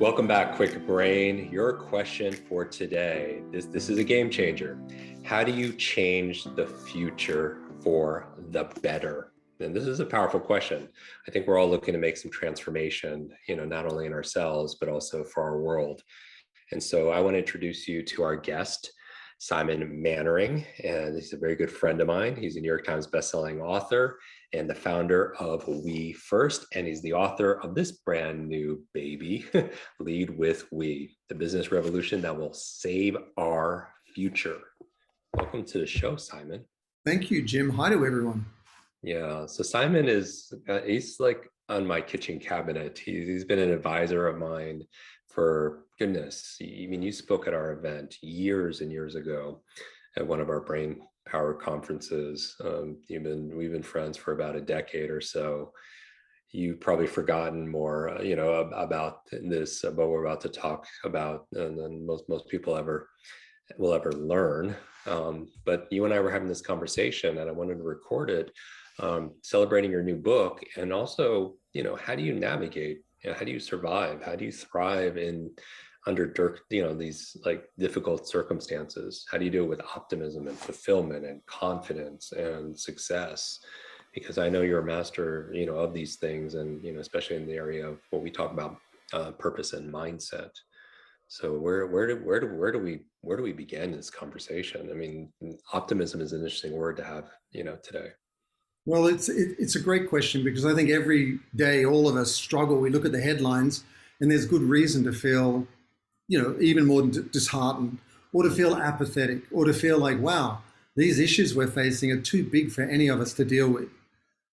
Welcome back, Quick Brain. Your question for today. This is a game changer. How do you change the future for the better? And this is a powerful question. I think we're all looking to make some transformation, not only in ourselves, but also for our world. And so I want to introduce you to our guest, Simon Mainwaring, and he's a very good friend of mine. He's a New York Times bestselling author and the founder of We First, and he's the author of this brand new baby, Lead with We, the business revolution that will save our future. Welcome to the show, Simon. Thank you, Jim. Hi to everyone. Yeah, so Simon he's like on my kitchen cabinet. He's been an advisor of mine for goodness. I mean, you spoke at our event years and years ago at one of our brain power conferences. We've been friends for about a decade or so. You've probably forgotten more, about this, what we're about to talk about, than most people will ever learn. But you and I were having this conversation, and I wanted to record it, celebrating your new book, and also, how do you navigate? How do you survive? How do you thrive under these like difficult circumstances? How do you do it with optimism and fulfillment and confidence and success? Because I know you're a master, of these things, and especially in the area of what we talk about, purpose and mindset. So where do we begin this conversation? I mean, optimism is an interesting word to have, today. Well, it's a great question, because I think every day all of us struggle. We look at the headlines and there's good reason to feel, even more disheartened, or to feel apathetic, or to feel like, wow, these issues we're facing are too big for any of us to deal with.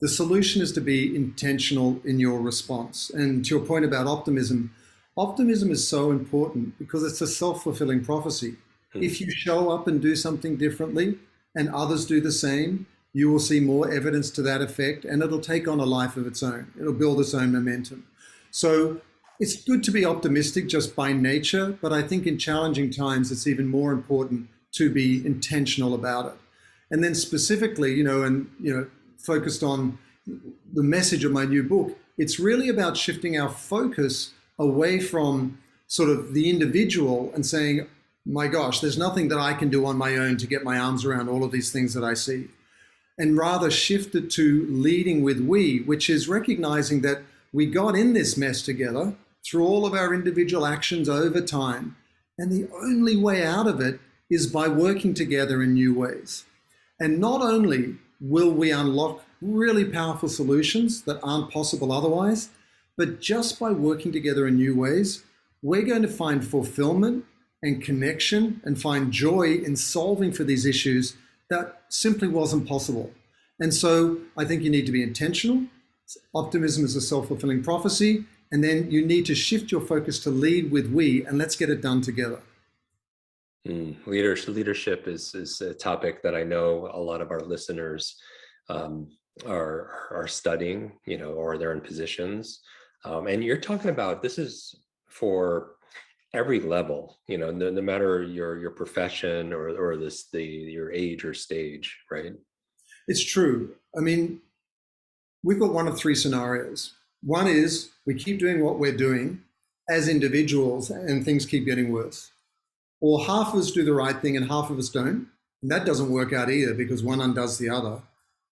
The solution is to be intentional in your response. And to your point about optimism, optimism is so important because it's a self-fulfilling prophecy. If you show up and do something differently and others do the same, you will see more evidence to that effect, and it'll take on a life of its own. It'll build its own momentum. So it's good to be optimistic just by nature, but I think in challenging times, it's even more important to be intentional about it. And then specifically, focused on the message of my new book, it's really about shifting our focus away from sort of the individual and saying, my gosh, there's nothing that I can do on my own to get my arms around all of these things that I see. And rather shifted to leading with we, which is recognizing that we got in this mess together through all of our individual actions over time. And the only way out of it is by working together in new ways. And not only will we unlock really powerful solutions that aren't possible otherwise, but just by working together in new ways, we're going to find fulfillment and connection and find joy in solving for these issues that simply wasn't possible. And so I think you need to be intentional. Optimism is a self-fulfilling prophecy. And then you need to shift your focus to lead with we, and let's get it done together. Leadership is a topic that I know a lot of our listeners are studying, or they're in positions. And you're talking about, this is for every level, no matter your profession or your age or stage, right? It's true. I mean, we've got one of three scenarios. One is we keep doing what we're doing as individuals and things keep getting worse. Or half of us do the right thing and half of us don't. And that doesn't work out either, because one undoes the other.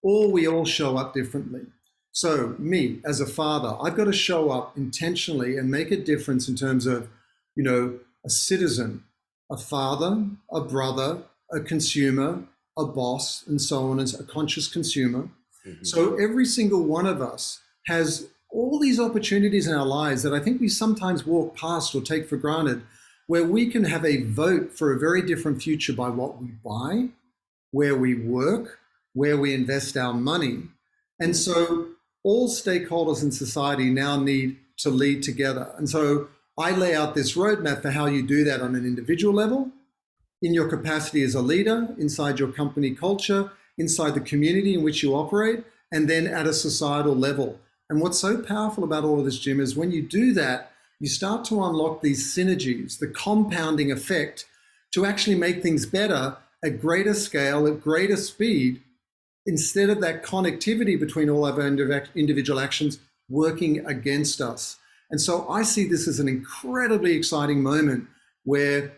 Or we all show up differently. So me, as a father, I've got to show up intentionally and make a difference in terms of, a citizen, a father, a brother, a consumer, a boss, and so on, as a conscious consumer. Mm-hmm. So every single one of us has all these opportunities in our lives that I think we sometimes walk past or take for granted, where we can have a vote for a very different future by what we buy, where we work, where we invest our money. And so all stakeholders in society now need to lead together. And so I lay out this roadmap for how you do that on an individual level, in your capacity as a leader, inside your company culture, inside the community in which you operate, and then at a societal level. And what's so powerful about all of this, Jim, is when you do that, you start to unlock these synergies, the compounding effect, to actually make things better at greater scale, at greater speed, instead of that connectivity between all of our individual actions working against us. And so I see this as an incredibly exciting moment where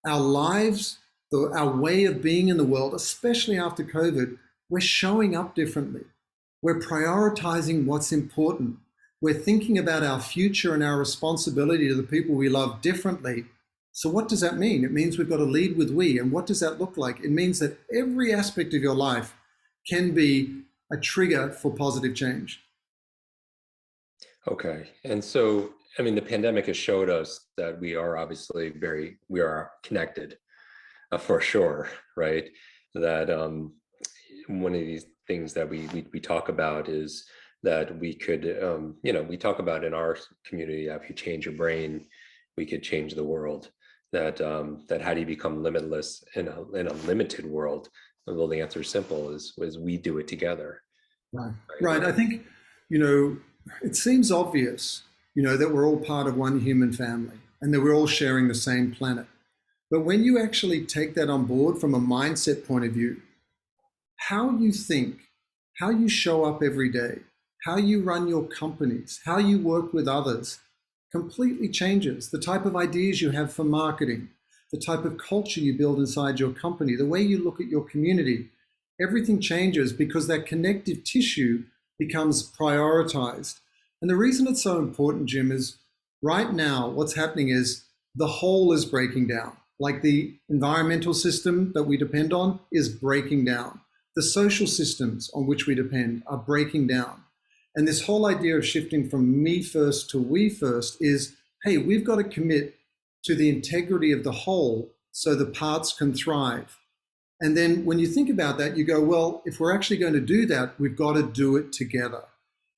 our lives, our way of being in the world, especially after COVID, we're showing up differently. We're prioritizing what's important. We're thinking about our future and our responsibility to the people we love differently. So what does that mean? It means we've got to lead with we. And what does that look like? It means that every aspect of your life can be a trigger for positive change. Okay. And so, I mean, the pandemic has showed us that we are obviously we are connected, for sure, right? That one of these things that we talk about is that we could, we talk about in our community, if you change your brain, we could change the world. That how do you become limitless in a limited world? Well, the answer is simple: is we do it together, Right. right? Right. I think, you know, it seems obvious, that we're all part of one human family and that we're all sharing the same planet. But when you actually take that on board from a mindset point of view, how you think, how you show up every day, how you run your companies, how you work with others completely changes. The type of ideas you have for marketing, the type of culture you build inside your company, the way you look at your community, everything changes because that connective tissue becomes prioritized. And the reason it's so important, Jim, is right now what's happening is the whole is breaking down. Like the environmental system that we depend on is breaking down. The social systems on which we depend are breaking down. And this whole idea of shifting from me first to we first is, hey, we've got to commit to the integrity of the whole so the parts can thrive. And then when you think about that, you go, well, if we're actually going to do that, we've got to do it together.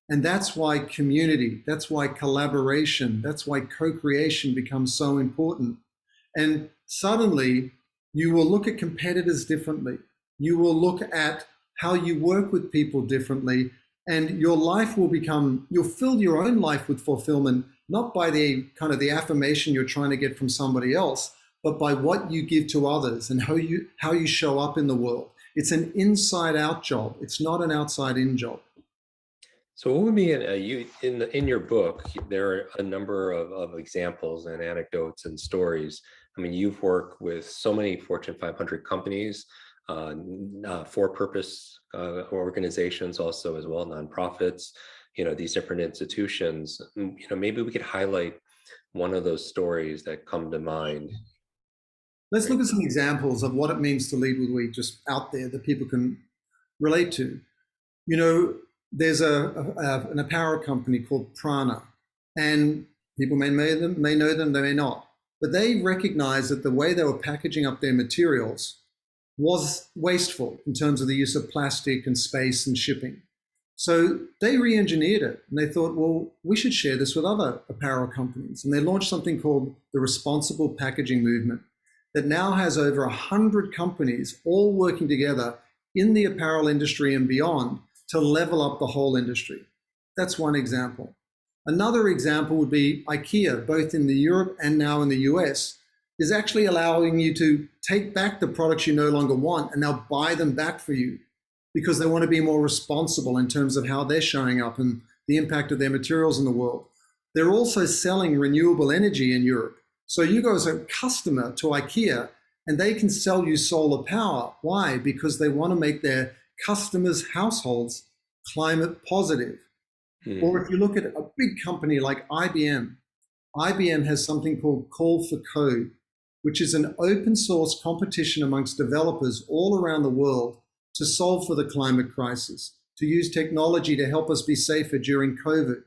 And that's why community, that's why collaboration, that's why co-creation becomes so important. And suddenly you will look at competitors differently. You will look at how you work with people differently, and your life will become, you'll fill your own life with fulfillment, not by the kind of the affirmation you're trying to get from somebody else, but by what you give to others and how you show up in the world. It's an inside out job. It's not an outside in job. So what would be in your book? There are a number of examples and anecdotes and stories. I mean, you've worked with so many Fortune 500 companies, for-purpose organizations, also as well, nonprofits. These different institutions. Maybe we could highlight one of those stories that come to mind. Let's Right? look at some examples of what it means to lead with we just out there that people can relate to. You know, there's an apparel company called Prana, and people may know them, they may not, but they recognize that the way they were packaging up their materials was wasteful in terms of the use of plastic and space and shipping. So they re-engineered it and they thought, well, we should share this with other apparel companies. And they launched something called the Responsible Packaging Movement that now has over 100 companies all working together in the apparel industry and beyond to level up the whole industry. That's one example. Another example would be IKEA, both in the Europe and now in the US, is actually allowing you to take back the products you no longer want and now buy them back for you because they want to be more responsible in terms of how they're showing up and the impact of their materials in the world. They're also selling renewable energy in Europe. So you go as a customer to IKEA and they can sell you solar power. Why? Because they want to make their customers' households climate positive. Or if you look at a big company like IBM, IBM has something called Call for Code, which is an open source competition amongst developers all around the world to solve for the climate crisis, to use technology to help us be safer during COVID.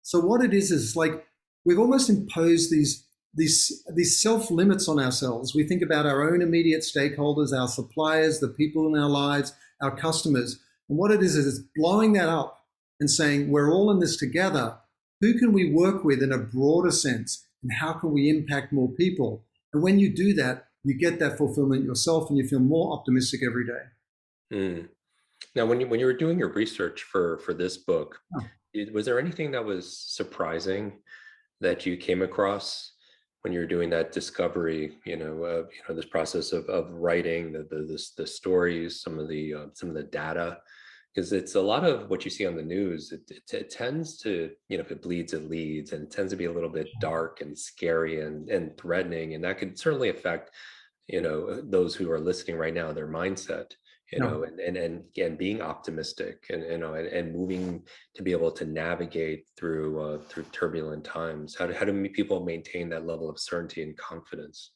So what it is like we've almost imposed these self-limits on ourselves. We think about our own immediate stakeholders, our suppliers, the people in our lives, our customers. And what it is it's blowing that up and saying, we're all in this together. Who can we work with in a broader sense? And how can we impact more people? And when you do that, you get that fulfillment yourself and you feel more optimistic every day. Mm. Now, when you were doing your research for this book, Oh. was there anything that was surprising that you came across when you were doing that discovery? This process of writing the stories, some of the data. because it's a lot of what you see on the news. It tends to, if it bleeds, it leads, and it tends to be a little bit dark and scary and threatening, and that could certainly affect, those who are listening right now, their mindset, No. and being optimistic, and and moving to be able to navigate through turbulent times. How do people maintain that level of certainty and confidence?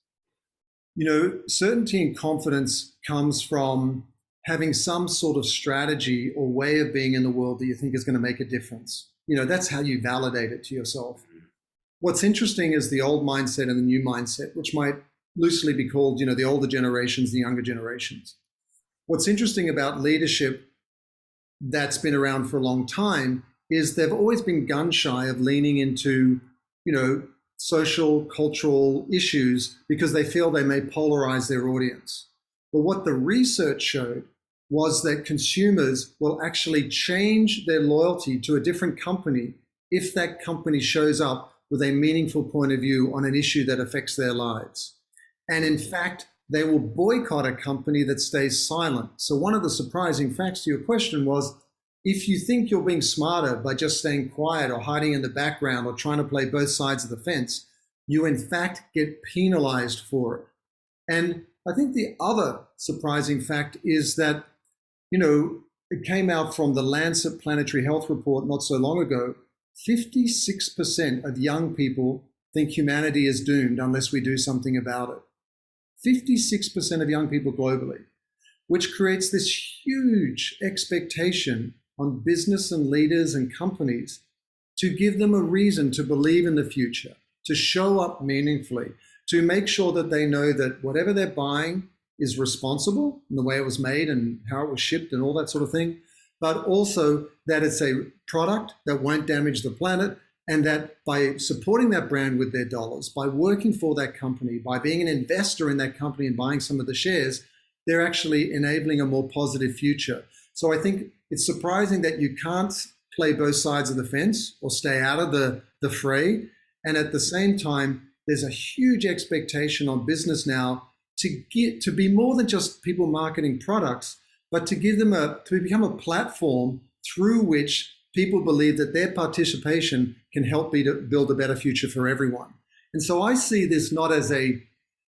Certainty and confidence comes from having some sort of strategy or way of being in the world that you think is going to make a difference. That's how you validate it to yourself. What's interesting is the old mindset and the new mindset, which might loosely be called, the older generations, the younger generations. What's interesting about leadership that's been around for a long time is they've always been gun shy of leaning into, social, cultural issues because they feel they may polarize their audience. But what the research showed was that consumers will actually change their loyalty to a different company if that company shows up with a meaningful point of view on an issue that affects their lives. And in fact, they will boycott a company that stays silent. So one of the surprising facts to your question was, if you think you're being smarter by just staying quiet or hiding in the background or trying to play both sides of the fence, you in fact get penalized for it. And I think the other surprising fact is that, it came out from the Lancet Planetary Health Report not so long ago. 56% of young people think humanity is doomed unless we do something about it. 56% of young people globally, which creates this huge expectation on business and leaders and companies to give them a reason to believe in the future, to show up meaningfully, to make sure that they know that whatever they're buying is responsible in the way it was made and how it was shipped and all that sort of thing, but also that it's a product that won't damage the planet, and that by supporting that brand with their dollars, by working for that company, by being an investor in that company and buying some of the shares, they're actually enabling a more positive future. So I think it's surprising that you can't play both sides of the fence or stay out of the fray. And at the same time, there's a huge expectation on business now to be more than just people marketing products, but to become a platform through which people believe that their participation can help build a better future for everyone. And so I see this not as the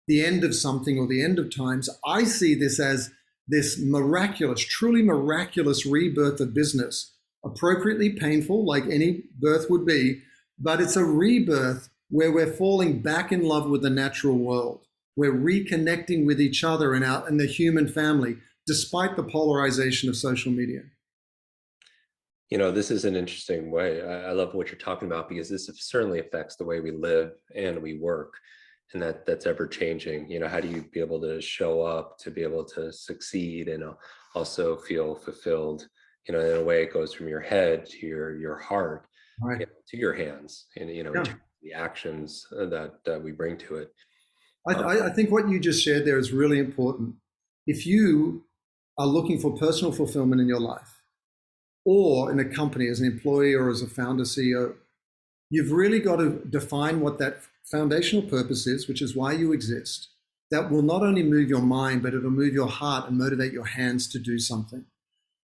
end of something or the end of times. I see this as this miraculous, truly miraculous rebirth of business, appropriately painful, like any birth would be, but it's a rebirth where we're falling back in love with the natural world. We're reconnecting with each other and the human family, despite the polarization of social media. This is an interesting way. I love what you're talking about, because this certainly affects the way we live and we work, and that's ever changing. How do you be able to show up, to be able to succeed, and also feel fulfilled? In a way, it goes from your head to your heart, Right. to your hands, and in Yeah. terms of the actions that we bring to it. I think what you just shared there is really important. If you are looking for personal fulfillment in your life, or in a company as an employee or as a founder, CEO, you've really got to define what that foundational purpose is, which is why you exist. That will not only move your mind, but it'll move your heart and motivate your hands to do something.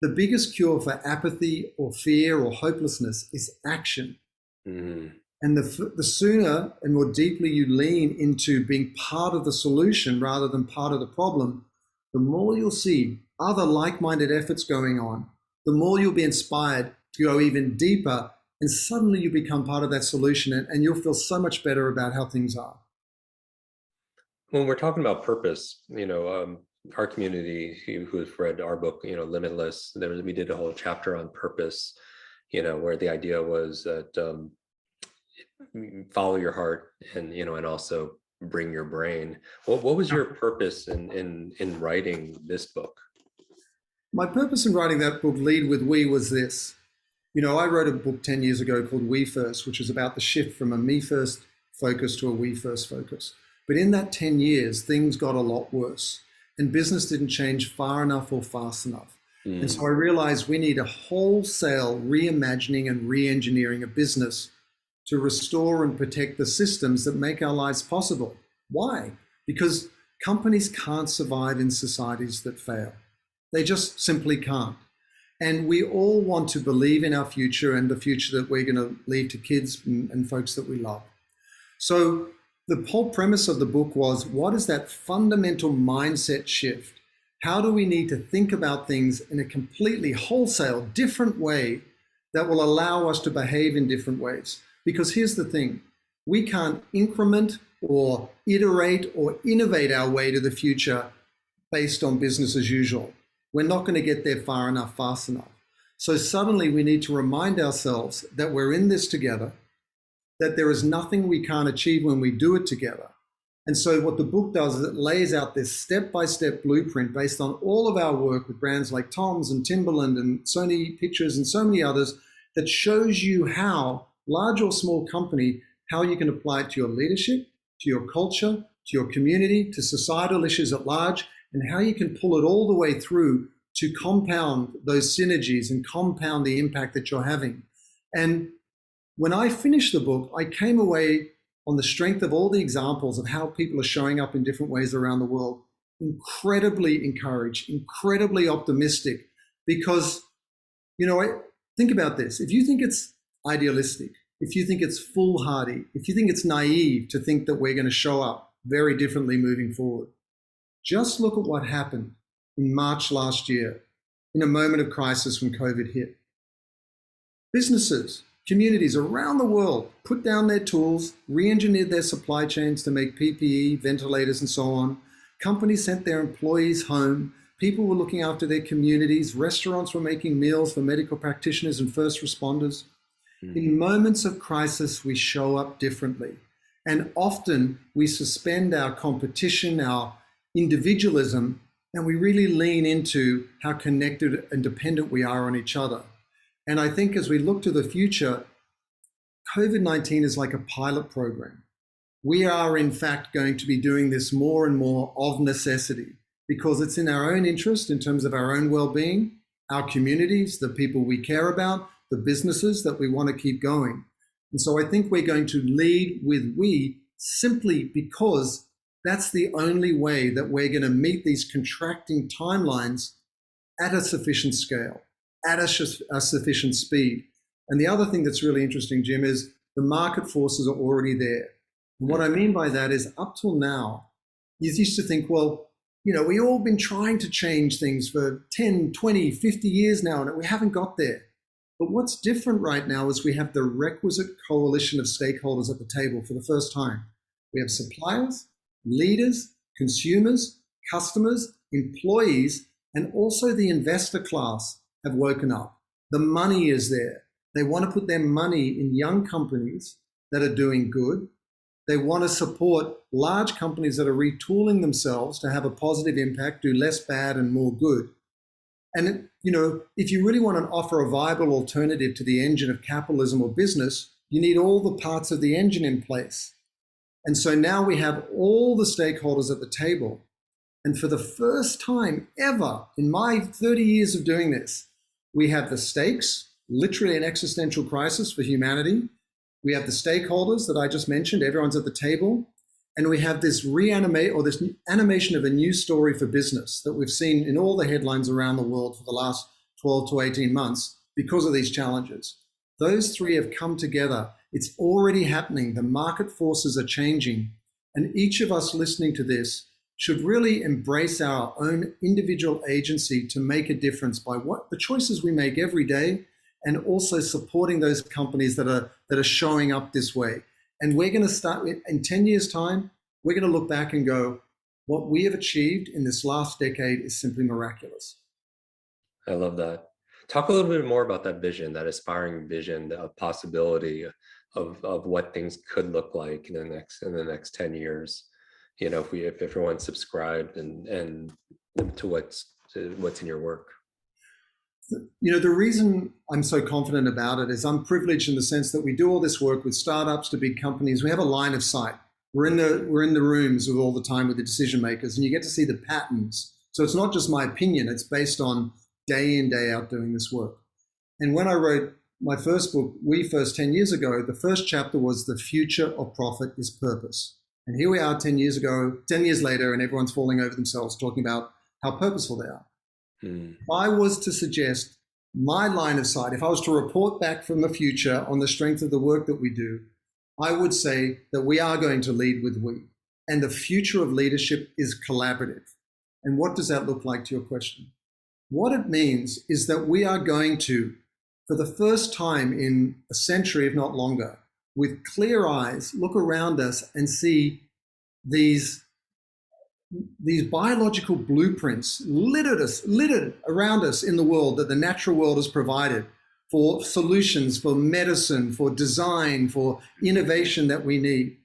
The biggest cure for apathy or fear or hopelessness is action. Mm. And the sooner and more deeply you lean into being part of the solution rather than part of the problem, the more you'll see other like-minded efforts going on, the more you'll be inspired to go even deeper, and suddenly you become part of that solution, and you'll feel so much better about how things are. When we're talking about purpose, our community who has read our book, Limitless, we did a whole chapter on purpose, where the idea was that follow your heart, and also bring your brain. What was your purpose in writing this book? My purpose in writing that book, Lead with We, was this. I wrote a book 10 years ago called We First, which is about the shift from a me first focus to a we first focus. But in that 10 years, things got a lot worse, and business didn't change far enough or fast enough. And so I realized we need a wholesale reimagining and re-engineering of business to restore and protect the systems that make our lives possible. Why? Because companies can't survive in societies that fail. They just simply can't. And we all want to believe in our future and the future that we're going to leave to kids and folks that we love. So the whole premise of the book was, what is that fundamental mindset shift? How do we need to think about things in a completely wholesale different way that will allow us to behave in different ways? Because here's the thing, we can't increment or iterate or innovate our way to the future based on business as usual. We're not going to get there far enough, fast enough. So suddenly we need to remind ourselves that we're in this together, that there is nothing we can't achieve when we do it together. And so what the book does is it lays out this step-by-step blueprint based on all of our work with brands like Tom's and Timberland and Sony Pictures and so many others that shows you how, large or small company, how you can apply it to your leadership, to your culture, to your community, to societal issues at large, and how you can pull it all the way through to compound those synergies and compound the impact that you're having. And when I finished the book, I came away on the strength of all the examples of how people are showing up in different ways around the world, incredibly encouraged, incredibly optimistic, because, think about this. If you think it's idealistic, if you think it's foolhardy, if you think it's naive to think that we're going to show up very differently moving forward, just look at what happened in March last year in a moment of crisis when COVID hit. Businesses, communities around the world put down their tools, re-engineered their supply chains to make PPE, ventilators, and so on. Companies sent their employees home. People were looking after their communities. Restaurants were making meals for medical practitioners and first responders. In moments of crisis, we show up differently. And often we suspend our competition, our individualism, and we really lean into how connected and dependent we are on each other. And I think as we look to the future, COVID-19 is like a pilot program. We are in fact going to be doing this more and more of necessity because it's in our own interest in terms of our own well-being, our communities, the people we care about, the businesses that we want to keep going. And so I think we're going to lead with we simply because that's the only way that we're going to meet these contracting timelines at a sufficient scale, at a sufficient speed. And the other thing that's really interesting, Jim, is the market forces are already there. And what I mean by that is up till now, you used to think, well, we've all been trying to change things for 10, 20, 50 years now, and we haven't got there. But what's different right now is we have the requisite coalition of stakeholders at the table for the first time. We have suppliers, leaders, consumers, customers, employees, and also the investor class have woken up. The money is there. They want to put their money in young companies that are doing good. They want to support large companies that are retooling themselves to have a positive impact, do less bad and more good. And, if you really want to offer a viable alternative to the engine of capitalism or business, you need all the parts of the engine in place. And so now we have all the stakeholders at the table. And for the first time ever in my 30 years of doing this, we have the stakes, literally an existential crisis for humanity. We have the stakeholders that I just mentioned, everyone's at the table. And we have this this animation of a new story for business that we've seen in all the headlines around the world for the last 12 to 18 months because of these challenges. Those three have come together. It's already happening. The market forces are changing. And each of us listening to this should really embrace our own individual agency to make a difference by what the choices we make every day, and also supporting those companies that are showing up this way. And we're going to start in 10 years' time, we're going to look back and go, what we have achieved in this last decade is simply miraculous. I love that. Talk a little bit more about that vision, that aspiring vision, the possibility of what things could look like in the next 10 years. If everyone subscribed and to what's in your work. The reason I'm so confident about it is I'm privileged in the sense that we do all this work with startups to big companies. We have a line of sight. We're in the rooms with all the time with the decision makers, and you get to see the patterns. So it's not just my opinion, it's based on day in, day out doing this work. And when I wrote my first book, We First, 10 years ago, the first chapter was The Future of Profit is Purpose. And here we are 10 years later, and everyone's falling over themselves talking about how purposeful they are. If I was to suggest my line of sight, if I was to report back from the future on the strength of the work that we do, I would say that we are going to lead with we. And the future of leadership is collaborative. And what does that look like, to your question? What it means is that we are going to, for the first time in a century, if not longer, with clear eyes, look around us and see these biological blueprints littered around us in the world that the natural world has provided for solutions, for medicine, for design, for innovation that we need.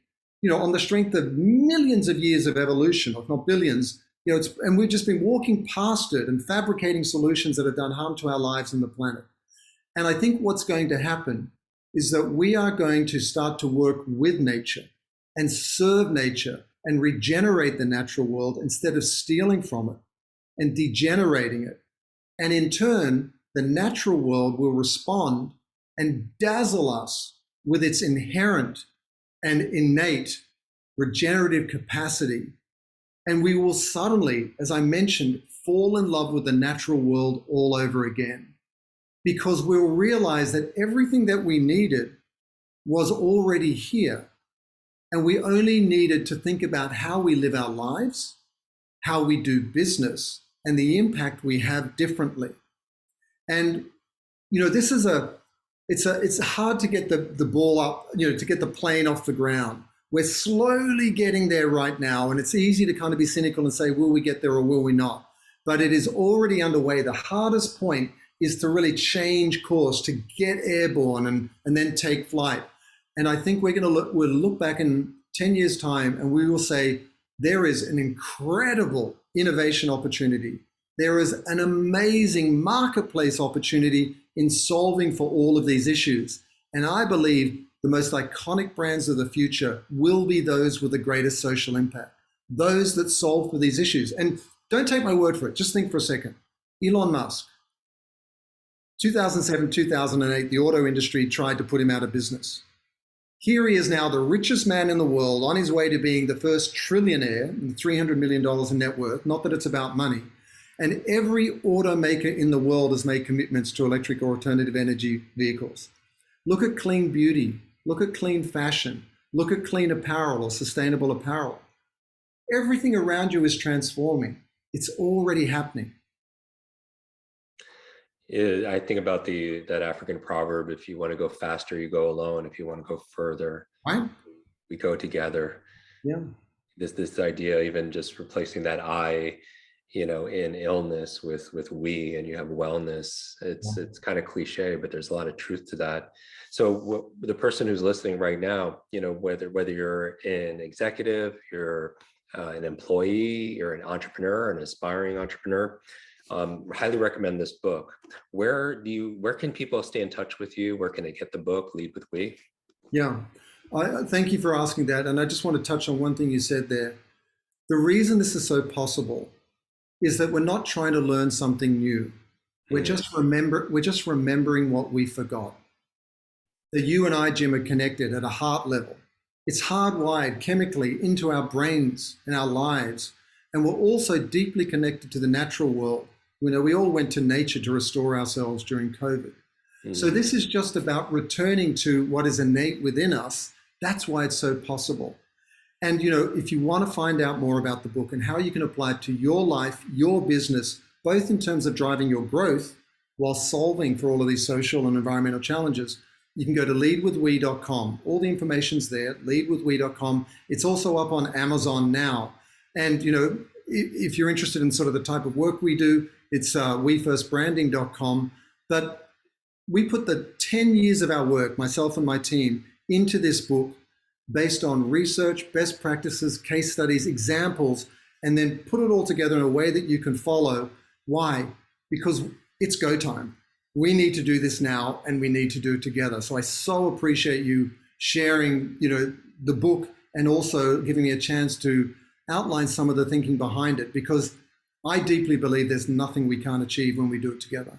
On the strength of millions of years of evolution, if not billions, and we've just been walking past it and fabricating solutions that have done harm to our lives and the planet. And I think what's going to happen is that we are going to start to work with nature and serve nature and regenerate the natural world instead of stealing from it and degenerating it. And in turn, the natural world will respond and dazzle us with its inherent and innate regenerative capacity. And we will suddenly, as I mentioned, fall in love with the natural world all over again, because we'll realize that everything that we needed was already here. And we only needed to think about how we live our lives, how we do business, and the impact we have differently. And, this is it's hard to get the ball up, to get the plane off the ground. We're slowly getting there right now. And it's easy to kind of be cynical and say, will we get there or will we not? But it is already underway. The hardest point is to really change course, to get airborne and then take flight. And I think we'll look back in 10 years' time and we will say, there is an incredible innovation opportunity. There is an amazing marketplace opportunity in solving for all of these issues. And I believe the most iconic brands of the future will be those with the greatest social impact, those that solve for these issues. And don't take my word for it. Just think for a second. Elon Musk, 2007, 2008, the auto industry tried to put him out of business. Here he is now, the richest man in the world, on his way to being the first trillionaire, $300 million in net worth. Not that it's about money. And every automaker in the world has made commitments to electric or alternative energy vehicles. Look at clean beauty. Look at clean fashion. Look at clean apparel or sustainable apparel. Everything around you is transforming. It's already happening. I think about that African proverb: if you want to go faster, you go alone. If you want to go further, Right? we go together. Yeah. This idea, even just replacing that I, in illness with we, and you have wellness. It's kind of cliche, but there's a lot of truth to that. So the person who's listening right now, whether you're an executive, you're an employee, you're an entrepreneur, an aspiring entrepreneur, highly recommend this book. Where can people stay in touch with you? Where can they get the book, Lead with We? Yeah. Thank you for asking that. And I just want to touch on one thing you said there. The reason this is so possible is that we're not trying to learn something new. We're just remembering what we forgot. That you and I, Jim, are connected at a heart level. It's hardwired chemically into our brains and our lives. And we're also deeply connected to the natural world. We all went to nature to restore ourselves during COVID. So this is just about returning to what is innate within us. That's why it's so possible. And, if you want to find out more about the book and how you can apply it to your life, your business, both in terms of driving your growth while solving for all of these social and environmental challenges, you can go to leadwithwe.com. All the information's there, leadwithwe.com. It's also up on Amazon now. And, if you're interested in sort of the type of work we do, it's wefirstbranding.com. But we put the 10 years of our work, myself and my team, into this book based on research, best practices, case studies, examples, and then put it all together in a way that you can follow. Why? Because it's go time. We need to do this now, and we need to do it together. So I so appreciate you sharing, the book, and also giving me a chance to outline some of the thinking behind it, because I deeply believe there's nothing we can't achieve when we do it together.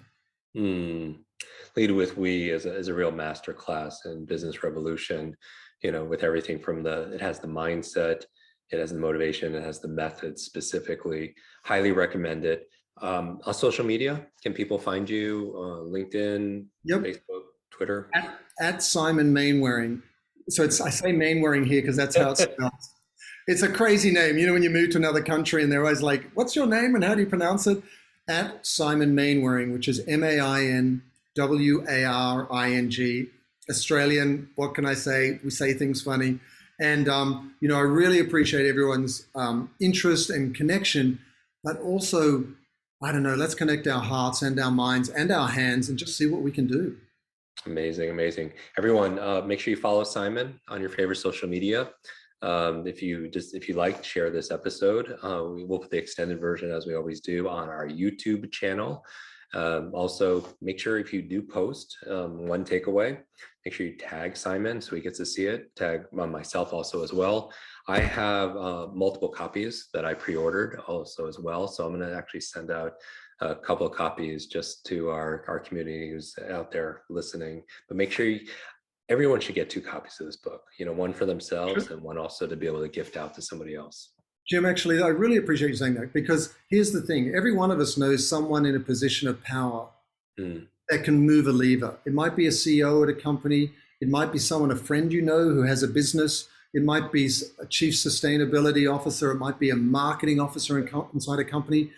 Lead with We is a real masterclass in business revolution, with everything from it has the mindset, it has the motivation, it has the method specifically. Highly recommend it. On social media, can people find you? LinkedIn, Yep. Facebook, Twitter? At Simon Mainwaring. So I say Mainwaring here because that's how it's spelled. It's a crazy name. You know, when you move to another country and they're always like, what's your name and how do you pronounce it? At Simon Mainwaring, which is Mainwaring. Australian, what can I say? We say things funny. And, I really appreciate everyone's interest and connection, but also, I don't know, let's connect our hearts and our minds and our hands and just see what we can do. Amazing, amazing. Everyone, make sure you follow Simon on your favorite social media. If you like, share this episode. We will put the extended version, as we always do, on our YouTube channel. Also, make sure if you do post one takeaway, make sure you tag Simon so he gets to see it. Tag myself also as well. I have multiple copies that I pre-ordered also as well. So I'm going to actually send out a couple of copies just to our community who's out there listening. But make sure everyone should get 2 copies of this book, one for themselves and one also to be able to gift out to somebody else. Jim, actually, I really appreciate you saying that, because here's the thing. Every one of us knows someone in a position of power that can move a lever. It might be a CEO at a company. It might be someone, a friend who has a business. It might be a chief sustainability officer. It might be a marketing officer inside a company.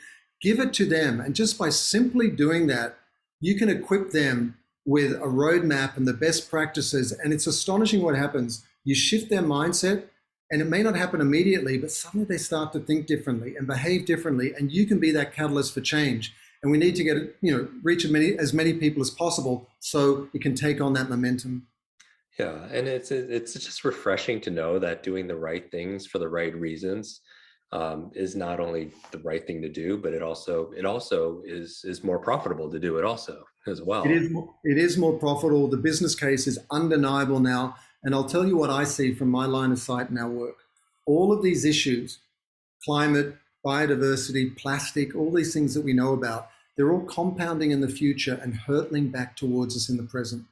Give it to them. And just by simply doing that, you can equip them with a roadmap and the best practices. And it's astonishing what happens. You shift their mindset, and it may not happen immediately, but suddenly they start to think differently and behave differently. And you can be that catalyst for change. And we need to get, reach as many people as possible so it can take on that momentum. Yeah, and it's just refreshing to know that doing the right things for the right reasons is not only the right thing to do, but it also is more profitable to do it also as well. It is more profitable. The business case is undeniable now. And I'll tell you what I see from my line of sight in our work. All of these issues, climate, biodiversity, plastic, all these things that we know about, they're all compounding in the future and hurtling back towards us in the present.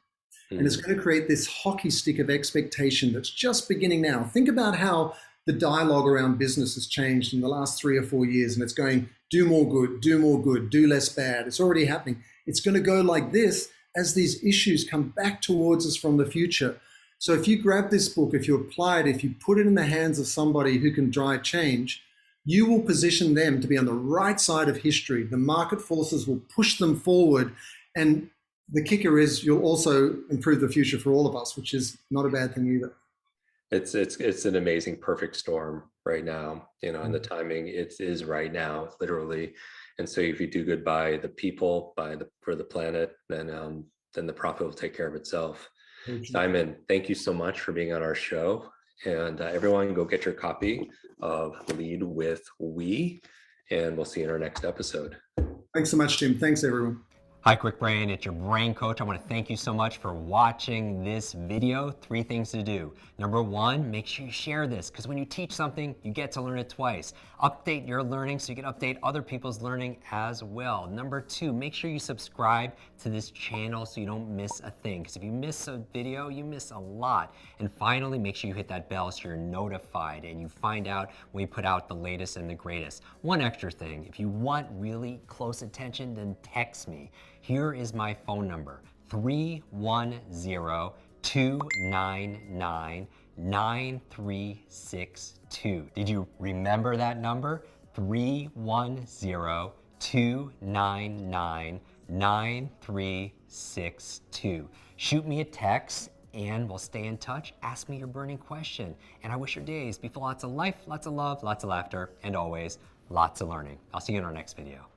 And it's going to create this hockey stick of expectation that's just beginning now. Think about how the dialogue around business has changed in the last 3 or 4 years, and it's going, do more good, do less bad. It's already happening. It's going to go like this as these issues come back towards us from the future. So if you grab this book, if you apply it, if you put it in the hands of somebody who can drive change, you will position them to be on the right side of history. The market forces will push them forward. And the kicker is you'll also improve the future for all of us, which is not a bad thing either. It's an amazing perfect storm right now, and the timing is right now, literally. And so if you do good by the people, for the planet, then the profit will take care of itself. Simon, thank you so much for being on our show. And everyone, go get your copy of Lead with We, and we'll see you in our next episode. Thanks so much, Jim. Thanks, everyone. Hi, Kwik Brain. It's your brain coach. I want to thank you so much for watching this video. 3 things to do. Number 1, make sure you share this, because when you teach something, you get to learn it twice. Update your learning so you can update other people's learning as well. Number 2, make sure you subscribe to this channel so you don't miss a thing, because if you miss a video, you miss a lot. And finally, make sure you hit that bell so you're notified and you find out when we put out the latest and the greatest. One extra thing, if you want really close attention, then text me. Here is my phone number, 310-299-9362. Did you remember that number? 310-299-9362. Shoot me a text and we'll stay in touch. Ask me your burning question. And I wish your days be full of lots of life, lots of love, lots of laughter, and always lots of learning. I'll see you in our next video.